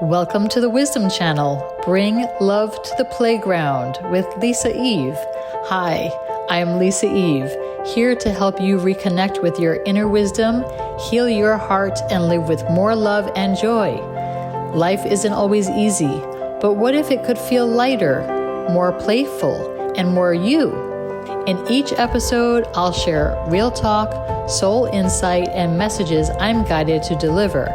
Welcome to the Wisdom Channel. Bring love to the playground with Lisa Eve. Hi, I am Lisa Eve, here to help you reconnect with your inner wisdom, heal your heart, and live with more love and joy. Life isn't always easy, but what if it could feel lighter, more playful, and more you? In each episode, I'll share real talk, soul insight, and messages I'm guided to deliver.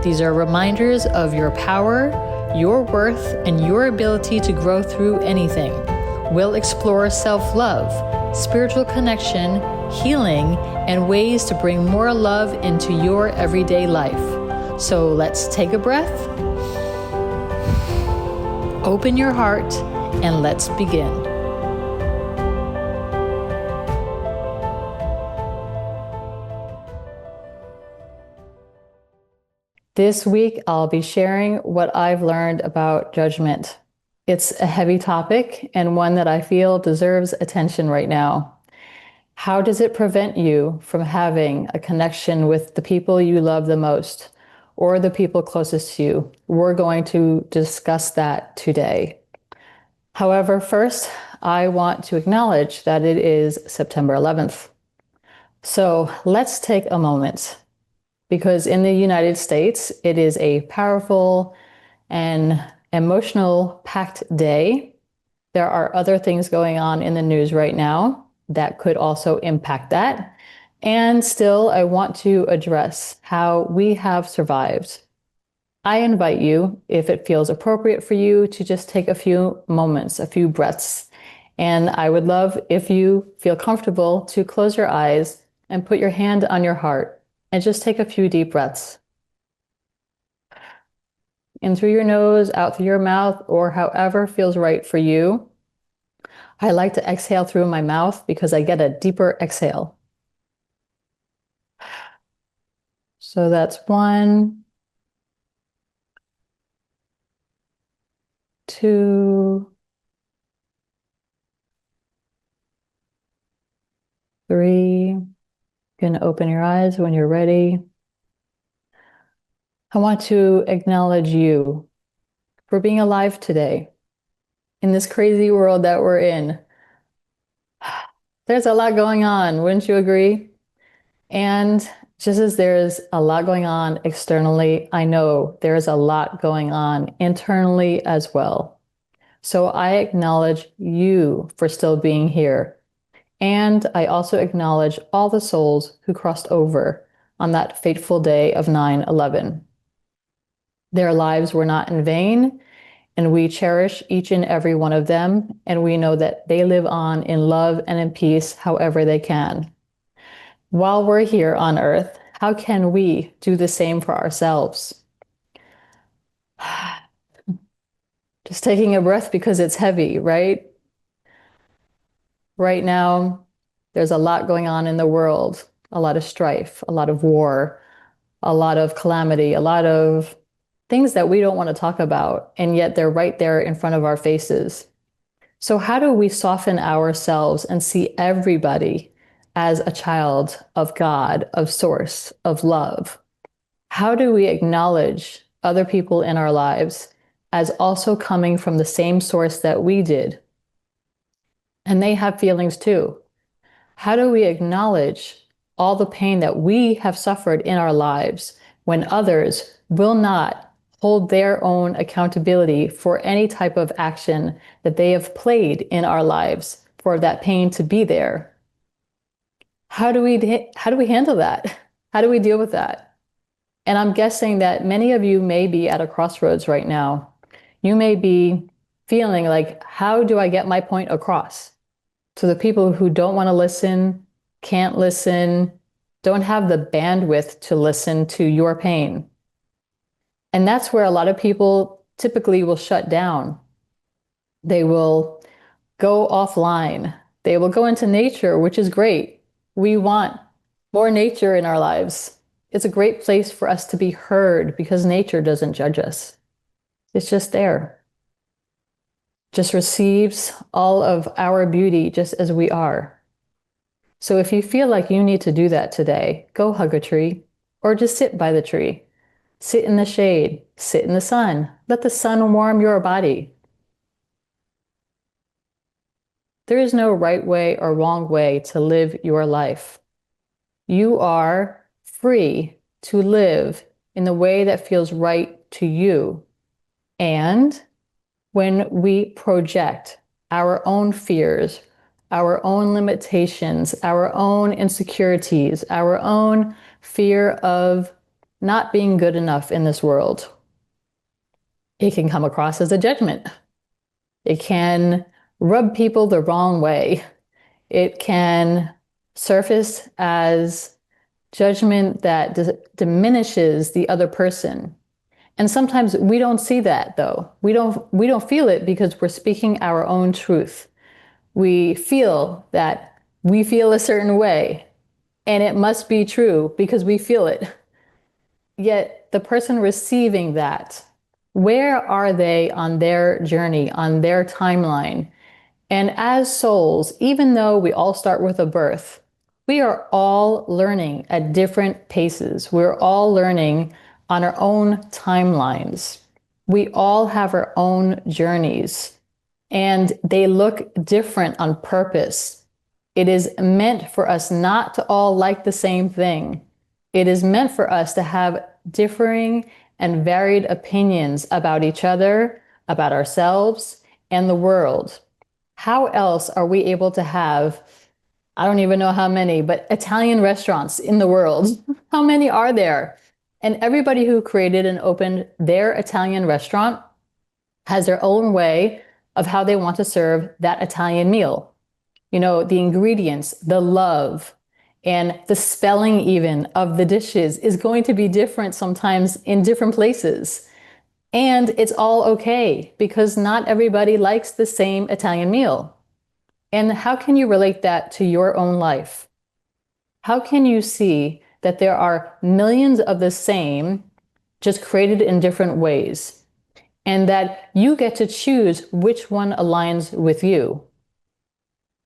These are reminders of your power, your worth, and your ability to grow through anything. We'll explore self-love, spiritual connection, healing, and ways to bring more love into your everyday life. So let's take a breath, open your heart, and let's begin. This week, I'll be sharing what I've learned about judgment. It's a heavy topic and one that I feel deserves attention right now. How does it prevent you from having a connection with the people you love the most or the people closest to you? We're going to discuss that today. However, first, I want to acknowledge that it is September 11th. So let's take a moment. Because in the United States, it is a powerful and emotional packed day. There are other things going on in the news right now that could also impact that. And still, I want to address how we have survived. I invite you, if it feels appropriate for you, to just take a few moments, a few breaths. And I would love if you feel comfortable to close your eyes and put your hand on your heart. And just take a few deep breaths. In through your nose, out through your mouth, or however feels right for you. I like to exhale through my mouth because I get a deeper exhale. So that's 1, 2, 3. You can open your eyes when you're ready. I want to acknowledge you for being alive today in this crazy world that we're in. There's a lot going on, wouldn't you agree? And just as there's a lot going on externally, I know there's a lot going on internally as well. So I acknowledge you for still being here. And I also acknowledge all the souls who crossed over on that fateful day of 9/11. Their lives were not in vain, and we cherish each and every one of them, and we know that they live on in love and in peace however they can. While we're here on Earth, how can we do the same for ourselves? Just taking a breath because it's heavy, right? Right now, there's a lot going on in the world, a lot of strife, a lot of war, a lot of calamity, a lot of things that we don't want to talk about, and yet they're right there in front of our faces. So how do we soften ourselves and see everybody as a child of God, of Source, of love? How do we acknowledge other people in our lives as also coming from the same source that we did? And they have feelings too. How do we acknowledge all the pain that we have suffered in our lives when others will not hold their own accountability for any type of action that they have played in our lives for that pain to be there? How do we handle that? How do we deal with that? And I'm guessing that many of you may be at a crossroads right now. You may be feeling like, how do I get my point across to the people who don't want to listen, can't listen, don't have the bandwidth to listen to your pain? And that's where a lot of people typically will shut down. They will go offline. They will go into nature, which is great. We want more nature in our lives. It's a great place for us to be heard because nature doesn't judge us. It's just there. Just receives all of our beauty just as we are. So if you feel like you need to do that today, go hug a tree or just sit by the tree. Sit in the shade, sit in the sun. Let the sun warm your body. There is no right way or wrong way to live your life. You are free to live in the way that feels right to you. And when we project our own fears, our own limitations, our own insecurities, our own fear of not being good enough in this world, it can come across as a judgment. It can rub people the wrong way. It can surface as judgment that diminishes the other person. And sometimes we don't see that though. We don't feel it because we're speaking our own truth. We feel that we feel a certain way and it must be true because we feel it. Yet the person receiving that, where are they on their journey, on their timeline? And as souls, even though we all start with a birth, we are all learning at different paces. We're all learning on our own timelines. We all have our own journeys, and they look different on purpose. It is meant for us not to all like the same thing. It is meant for us to have differing and varied opinions about each other, about ourselves, and the world. How else are we able to have, I don't even know how many, but Italian restaurants in the world? How many are there? And everybody who created and opened their Italian restaurant has their own way of how they want to serve that Italian meal. You know, the ingredients, the love, and the spelling even of the dishes is going to be different sometimes in different places. And it's all okay because not everybody likes the same Italian meal. And how can you relate that to your own life? How can you see that there are millions of the same, just created in different ways, and that you get to choose which one aligns with you?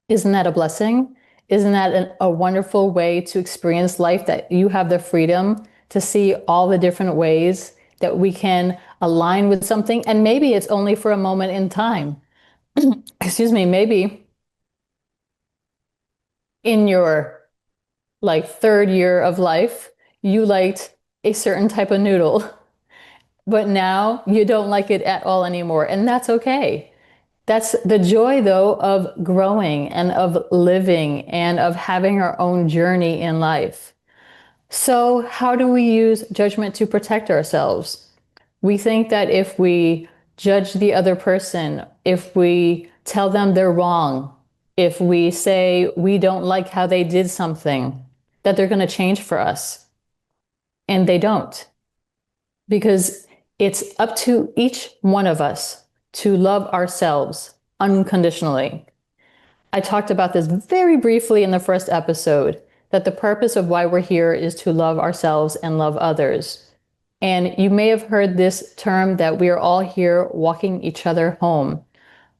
Isn't that a blessing? Isn't that a wonderful way to experience life, that you have the freedom to see all the different ways that we can align with something? And maybe it's only for a moment in time. Excuse me, maybe in your like third year of life, you liked a certain type of noodle, but now you don't like it at all anymore. And that's okay. That's the joy, though, of growing and of living and of having our own journey in life. So, how do we use judgment to protect ourselves? We think that if we judge the other person, if we tell them they're wrong, if we say we don't like how they did something, that they're going to change for us. And they don't. Because it's up to each one of us to love ourselves unconditionally. I talked about this very briefly in the first episode, that the purpose of why we're here is to love ourselves and love others. And you may have heard this term that we are all here walking each other home.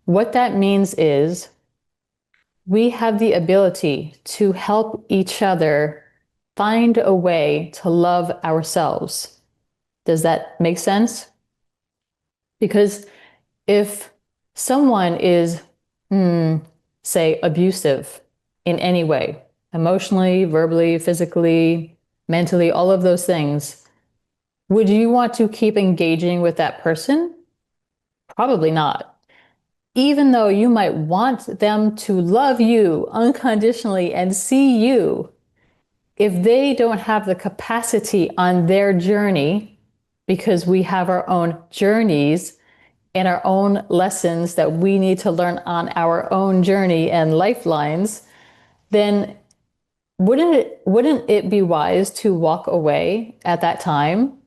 What that means is we have the ability to help each other find a way to love ourselves. Does that make sense? Because if someone is, say, abusive in any way, emotionally, verbally, physically, mentally, all of those things, would you want to keep engaging with that person? Probably not. Even though you might want them to love you unconditionally and see you, if they don't have the capacity on their journey, because we have our own journeys and our own lessons that we need to learn on our own journey and lifelines, then wouldn't it be wise to walk away at that time?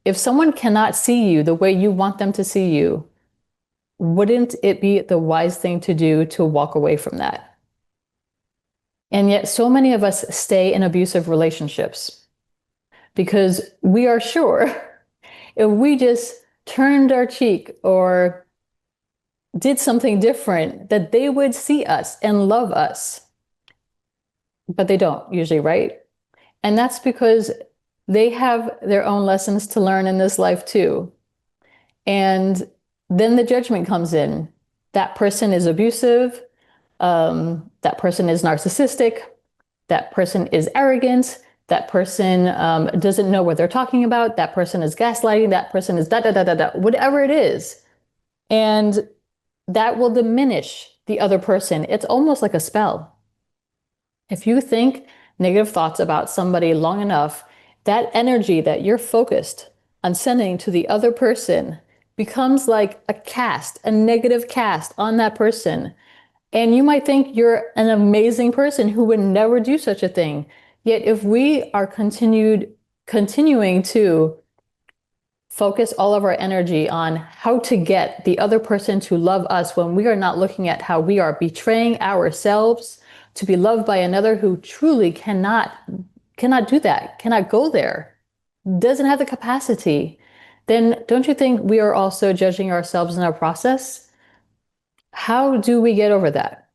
If someone cannot see you the way you want them to see you, wouldn't it be the wise thing to do to walk away from that? And yet so many of us stay in abusive relationships because we are sure if we just turned our cheek or did something different, that they would see us and love us. But they don't usually, right? And that's because They have their own lessons to learn in this life too. And then the judgment comes in. That person is abusive. That person is narcissistic. That person is arrogant. That person doesn't know what they're talking about. That person is gaslighting. That person is da da da da da, whatever it is. And that will diminish the other person. It's almost like a spell. If you think negative thoughts about somebody long enough, that energy that you're focused on sending to the other person becomes like a cast, a negative cast on that person. And you might think you're an amazing person who would never do such a thing. Yet if we are continuing to focus all of our energy on how to get the other person to love us when we are not looking at how we are betraying ourselves to be loved by another who truly cannot do that, cannot go there, doesn't have the capacity, then don't you think we are also judging ourselves in our process? How do we get over that?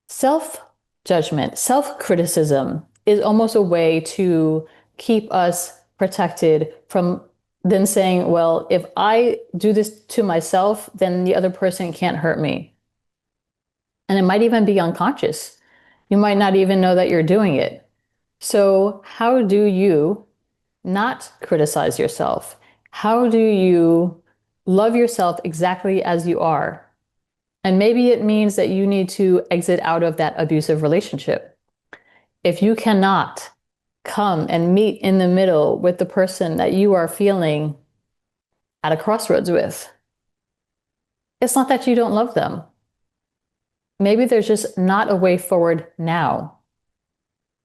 Self-judgment, self-criticism is almost a way to keep us protected from then saying, well, if I do this to myself, then the other person can't hurt me. And it might even be unconscious. You might not even know that you're doing it. So how do you not criticize yourself? How do you love yourself exactly as you are? And maybe it means that you need to exit out of that abusive relationship. If you cannot come and meet in the middle with the person that you are feeling at a crossroads with, it's not that you don't love them. Maybe there's just not a way forward now.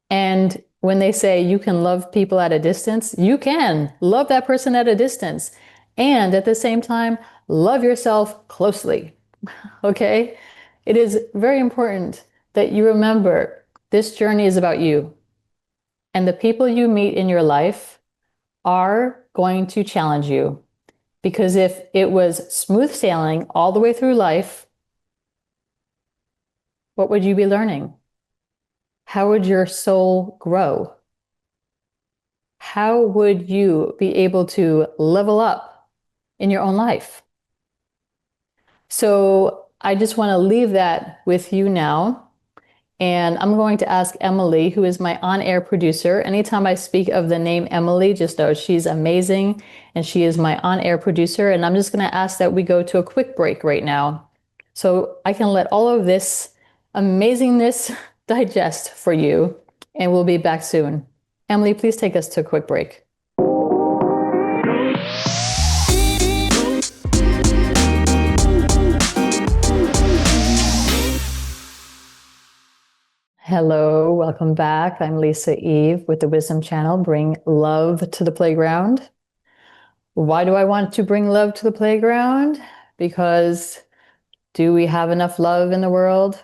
And when they say you can love people at a distance, you can love that person at a distance. And at the same time, love yourself closely. Okay? It is very important that you remember this journey is about you. And the people you meet in your life are going to challenge you. Because if it was smooth sailing all the way through life, what would you be learning? How would your soul grow? How would you be able to level up in your own life? So I just want to leave that with you now. And I'm going to ask Emily, who is my on-air producer. Anytime I speak of the name Emily, just know she's amazing and she is my on-air producer. And I'm just going to ask that we go to a quick break right now so I can let all of this amazingness digest for you. And we'll be back soon. Emily, please take us to a quick break. Hello, welcome back. I'm Lisa Eve with the Wisdom Channel. Bring love to the playground. Why do I want to bring love to the playground? Because do we have enough love in the world?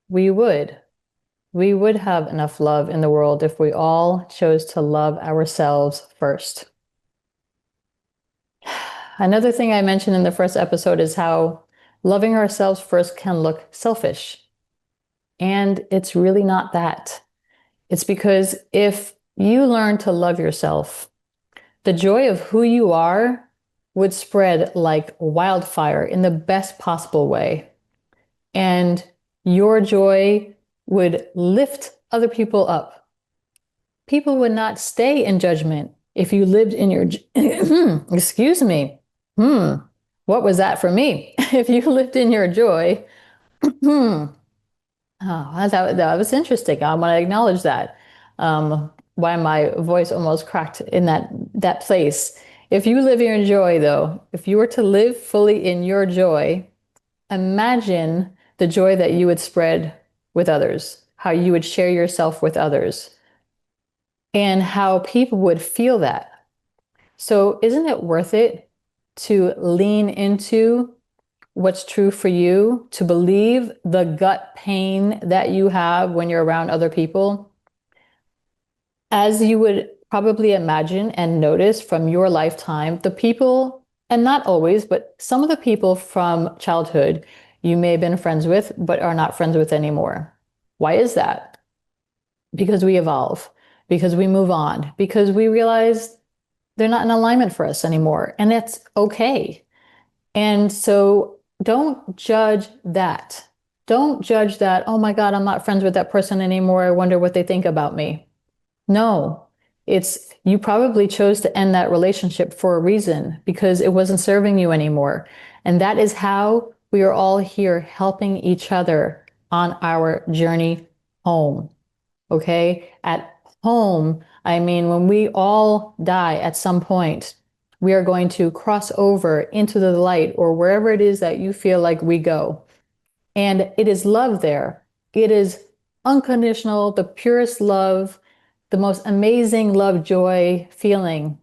We would. We would have enough love in the world if we all chose to love ourselves first. Another thing I mentioned in the first episode is how loving ourselves first can look selfish. And it's really not that. It's because if you learn to love yourself, the joy of who you are would spread like wildfire in the best possible way. And your joy would lift other people up. People would not stay in judgment if you lived in your, excuse me. What was that for me? If you lived in your joy, Oh, that was interesting. I want to acknowledge that. Why my voice almost cracked in that place. If you live in your joy, though, if you were to live fully in your joy, imagine the joy that you would spread with others, how you would share yourself with others, and how people would feel that. So isn't it worth it to lean into what's true for you, to believe the gut pain that you have when you're around other people? As you would probably imagine and notice from your lifetime, the people, and not always, but some of the people from childhood you may have been friends with, but are not friends with anymore. Why is that? Because we evolve. because we move on, because we realize they're not in alignment for us anymore. And that's okay. And so don't judge that. Don't judge that, oh my God, I'm not friends with that person anymore. I wonder what they think about me. No, it's you probably chose to end that relationship for a reason because it wasn't serving you anymore. And that is how we are all here helping each other on our journey home. Okay? At home, I mean, when we all die at some point, we are going to cross over into the light or wherever it is that you feel like we go. And it is love there. It is unconditional, the purest love, the most amazing love, joy feeling.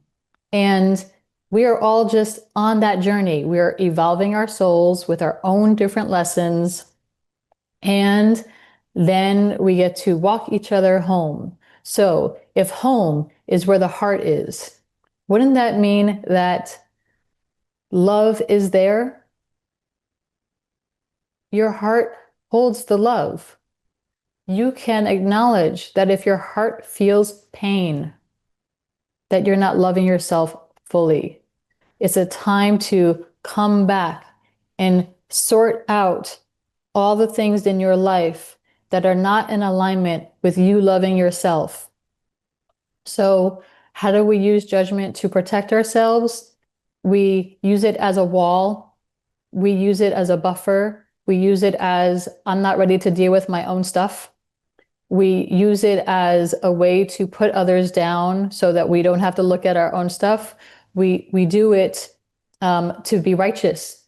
And we are all just on that journey. We are evolving our souls with our own different lessons. And then we get to walk each other home. So if home is where the heart is, wouldn't that mean that love is there? Your heart holds the love. You can acknowledge that if your heart feels pain, that you're not loving yourself fully. It's a time to come back and sort out all the things in your life that are not in alignment with you loving yourself. So, how do we use judgment to protect ourselves? We use it as a wall. We use it as a buffer. We use it as, I'm not ready to deal with my own stuff. We use it as a way to put others down so that we don't have to look at our own stuff. We do it to be righteous.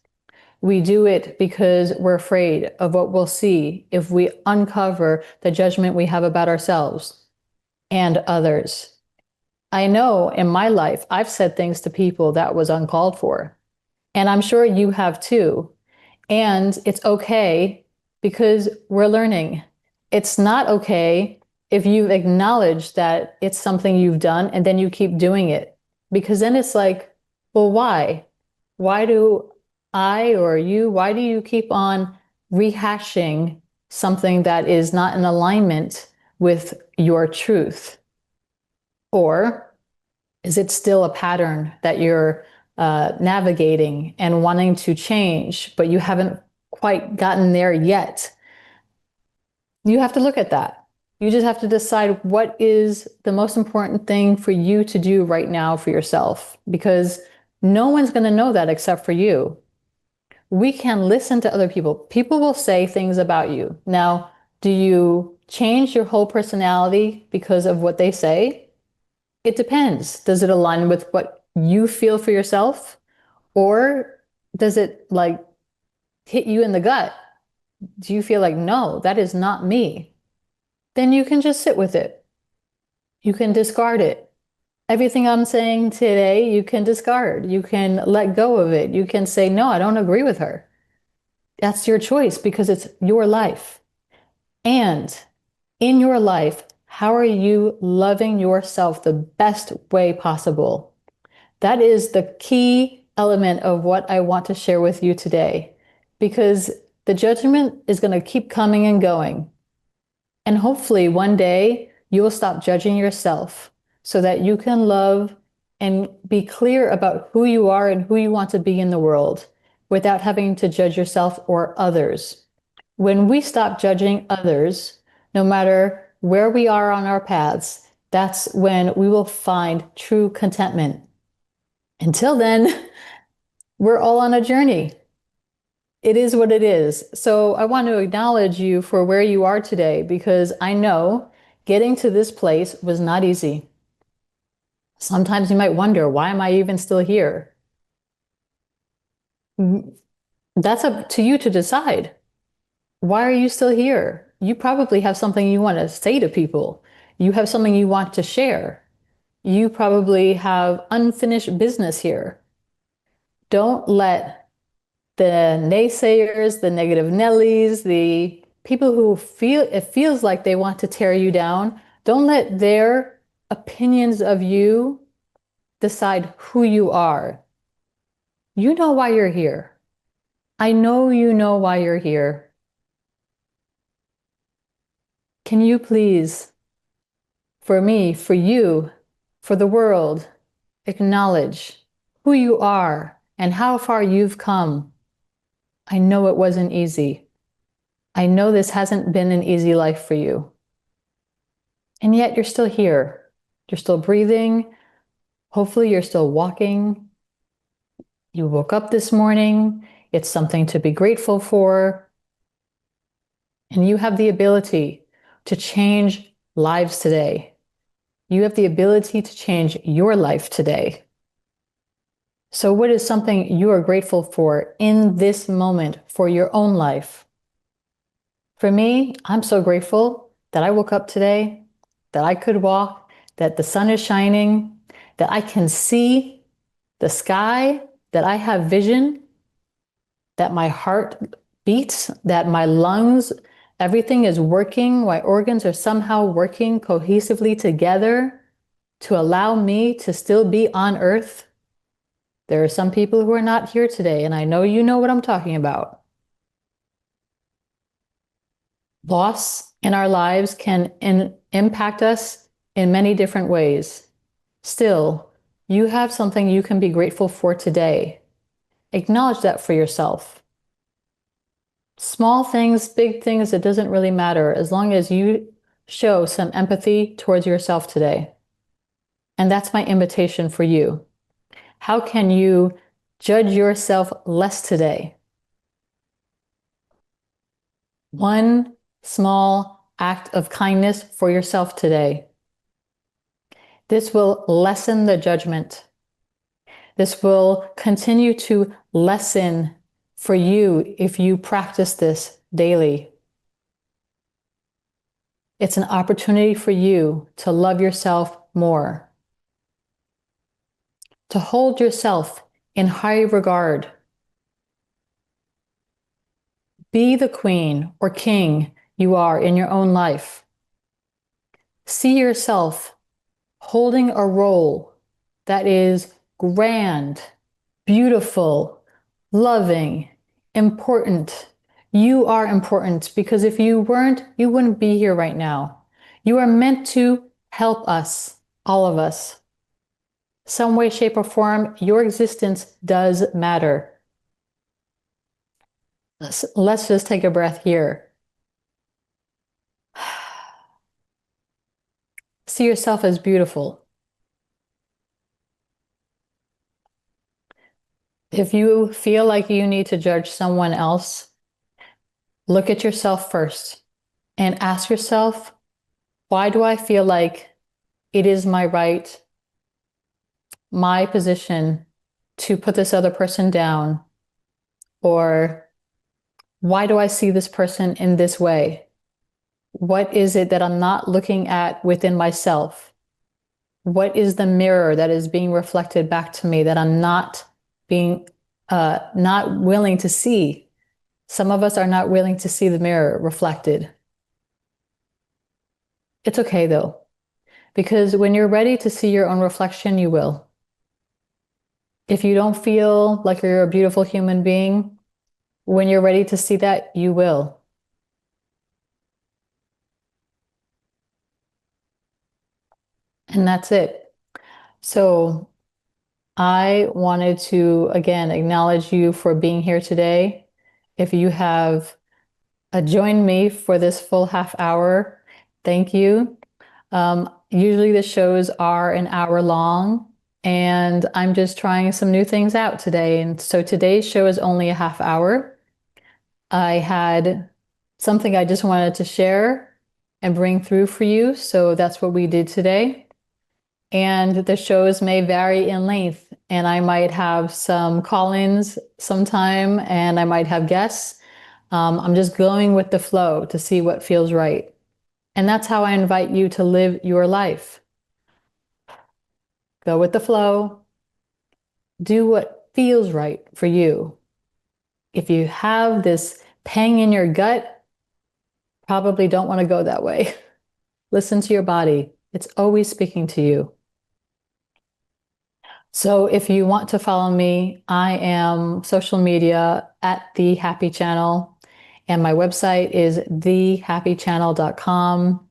We do it because we're afraid of what we'll see if we uncover the judgment we have about ourselves and others. I know in my life, I've said things to people that was uncalled for. And I'm sure you have too. And it's okay because we're learning. It's not okay if you've acknowledged that it's something you've done and then you keep doing it. Because then it's like, well, why? Why do I or you, why do you keep on rehashing something that is not in alignment with your truth? Or is it still a pattern that you're navigating and wanting to change, but you haven't quite gotten there yet? You have to look at that. You just have to decide what is the most important thing for you to do right now for yourself, because no one's going to know that except for you. We can listen to other people. People will say things about you. Now, do you change your whole personality because of what they say? It depends. Does it align with what you feel for yourself? Or does it like hit you in the gut? Do you feel like, no, that is not me? Then you can just sit with it. You can discard it. Everything I'm saying today, you can discard. You can let go of it. You can say, no, I don't agree with her. That's your choice because it's your life. And in your life, how are you loving yourself the best way possible? That is the key element of what I want to share with you today, because the judgment is going to keep coming and going. And hopefully one day you will stop judging yourself so that you can love and be clear about who you are and who you want to be in the world without having to judge yourself or others. When we stop judging others, no matter where we are on our paths, that's when we will find true contentment. Until then, we're all on a journey. It is what it is. So I want to acknowledge you for where you are today because I know getting to this place was not easy. Sometimes you might wonder, why am I even still here? That's up to you to decide. Why are you still here? You probably have something you want to say to people. You have something you want to share. You probably have unfinished business here. Don't let the naysayers, the negative Nellies, the people who feel it feels like they want to tear you down, don't let their opinions of you decide who you are. You know why you're here. I know you know why you're here. Can you please for me, for you, for the world. Acknowledge who you are and how far you've come. I know it wasn't easy. I know this hasn't been an easy life for you. And yet you're still here. You're still breathing. Hopefully you're still walking. You woke up this morning. It's something to be grateful for. And you have the ability to change lives today. You have the ability to change your life today. So what is something you are grateful for in this moment for your own life? For me, I'm so grateful that I woke up today, that I could walk, that the sun is shining, that I can see the sky, that I have vision, that my heart beats, that my lungs, everything is working, my organs are somehow working cohesively together to allow me to still be on earth. There are some people who are not here today, and I know you know what I'm talking about. Loss in our lives can impact us in many different ways. Still, you have something you can be grateful for today. Acknowledge that for yourself. Small things, big things, it doesn't really matter as long as you show some empathy towards yourself today. And that's my invitation for you. How can you judge yourself less today? One small act of kindness for yourself today. This will lessen the judgment. This will continue to lessen for you if you practice this daily. It's an opportunity for you to love yourself more, to hold yourself in high regard. Be the queen or king you are in your own life. See yourself holding a role that is grand, beautiful, loving, important. You are important because if you weren't, you wouldn't be here right now. You are meant to help us, all of us. Some way, shape, or form, your existence does matter. Let's just take a breath here. See yourself as beautiful. If you feel like you need to judge someone else, look at yourself first and ask yourself, why do I feel like it is my right, my position to put this other person down? Or why do I see this person in this way? What is it that I'm not looking at within myself? What is the mirror that is being reflected back to me that I'm not willing to see? Some of us are not willing to see the mirror reflected. It's okay though, because when you're ready to see your own reflection, you will. If you don't feel like you're a beautiful human being, when you're ready to see that, you will. And that's it. So I wanted to, again, acknowledge you for being here today. If you have joined me for this full half hour, thank you. Usually the shows are an hour long, and I'm just trying some new things out today. And so today's show is only a half hour. I had something I just wanted to share and bring through for you. So that's what we did today. And the shows may vary in length, and I might have some call-ins sometime, and I might have guests. I'm just going with the flow to see what feels right. And that's how I invite you to live your life. Go with the flow. Do what feels right for you. If you have this pang in your gut, probably don't want to go that way. Listen to your body. It's always speaking to you. So if you want to follow me, I am social media at The Happy Channel, and my website is thehappychannel.com.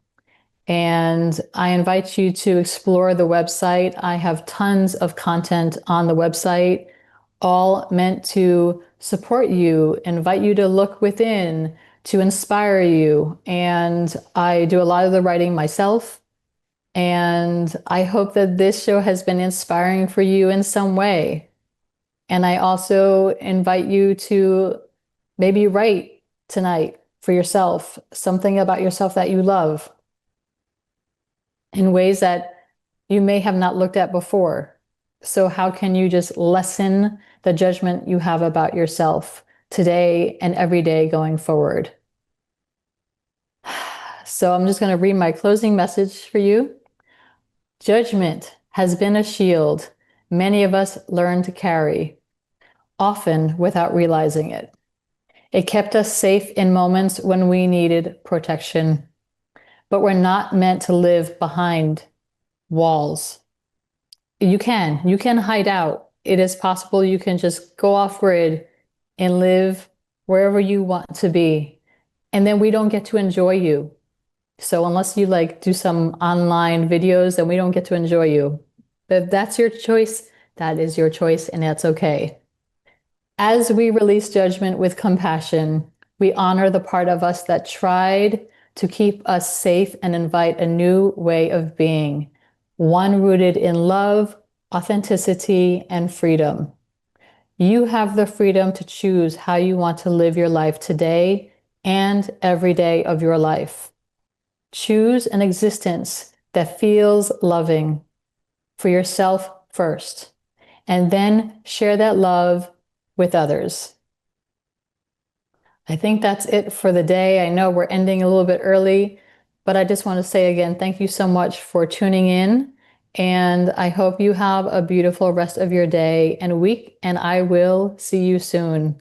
And I invite you to explore the website. I have tons of content on the website, all meant to support you, invite you to look within, to inspire you. And I do a lot of the writing myself. And I hope that this show has been inspiring for you in some way. And I also invite you to maybe write tonight for yourself, something about yourself that you love in ways that you may have not looked at before. So how can you just lessen the judgment you have about yourself today and every day going forward? So I'm just going to read my closing message for you. Judgment has been a shield many of us learn to carry, often without realizing it. It kept us safe in moments when we needed protection, but we're not meant to live behind walls. You can hide out. It is possible you can just go off grid and live wherever you want to be. And then we don't get to enjoy you. So unless you do some online videos, then we don't get to enjoy you. But if that's your choice, that is your choice, and that's okay. As we release judgment with compassion, we honor the part of us that tried to keep us safe and invite a new way of being, one rooted in love, authenticity, and freedom. You have the freedom to choose how you want to live your life today and every day of your life. Choose an existence that feels loving for yourself first, and then share that love with others. I think that's it for the day. I know we're ending a little bit early, but I just want to say again, thank you so much for tuning in. And I hope you have a beautiful rest of your day and week, and I will see you soon.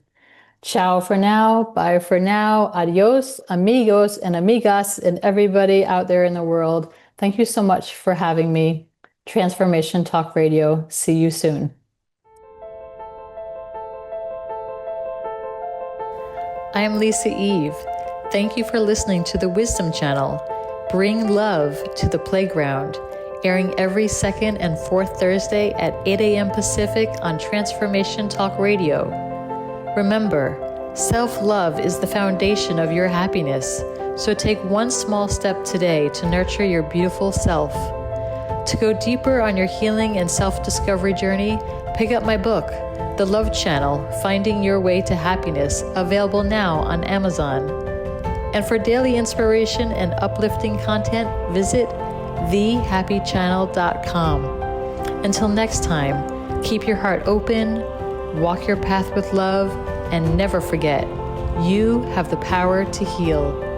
Ciao for now, bye for now, adios, amigos and amigas, and everybody out there in the world. Thank you so much for having me. Transformation Talk Radio. See you soon. I am Lisa Eve. Thank you for listening to the Wisdom Channel. Bring love to the playground, airing every second and fourth Thursday at 8 a.m. Pacific on Transformation Talk Radio. Remember, self-love is the foundation of your happiness, so take one small step today to nurture your beautiful self. To go deeper on your healing and self-discovery journey, pick up my book, The Love Channel, Finding Your Way to Happiness, available now on Amazon. And for daily inspiration and uplifting content, visit thehappychannel.com. Until next time, keep your heart open, walk your path with love, and never forget, you have the power to heal.